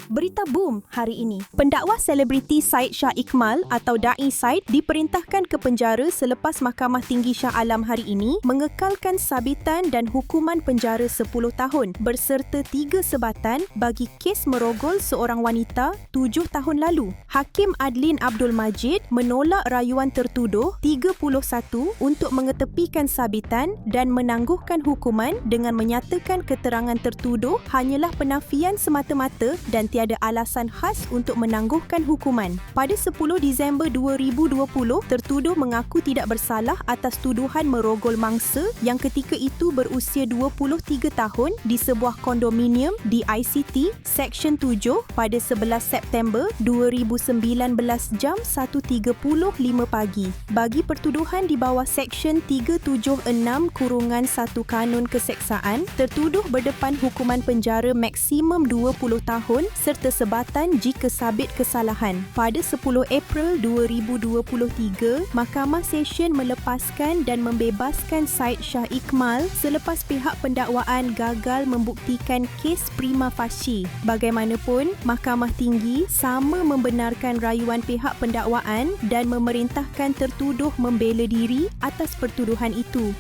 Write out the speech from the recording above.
Berita boom hari ini. Pendakwa selebriti Syed Shah Ikmal atau Da'i Syed diperintahkan ke penjara selepas Mahkamah Tinggi Shah Alam hari ini mengekalkan sabitan dan hukuman penjara 10 tahun berserta 3 sebatan bagi kes merogol seorang wanita 7 tahun lalu. Hakim Adlin Abdul Majid menolak rayuan tertuduh 31 untuk mengetepikan sabitan dan menangguhkan hukuman dengan menyatakan keterangan tertuduh hanyalah penafian semata-mata dan tiada alasan khas untuk menangguhkan hukuman. Pada 10 Disember 2020, tertuduh mengaku tidak bersalah atas tuduhan merogol mangsa yang ketika itu berusia 23 tahun di sebuah kondominium di ICT Seksyen 7 pada 11 September 2019 jam 1.35 pagi. Bagi pertuduhan di bawah Seksyen 376-1 Kanun Keseksaan, tertuduh berdepan hukuman penjara maksimum 20 tahun serta sebatan jika sabit kesalahan. Pada 10 April 2023, Mahkamah Session melepaskan dan membebaskan Syed Shah Ikmal selepas pihak pendakwaan gagal membuktikan kes prima facie. Bagaimanapun, Mahkamah Tinggi sama membenarkan rayuan pihak pendakwaan dan memerintahkan tertuduh membela diri atas pertuduhan itu.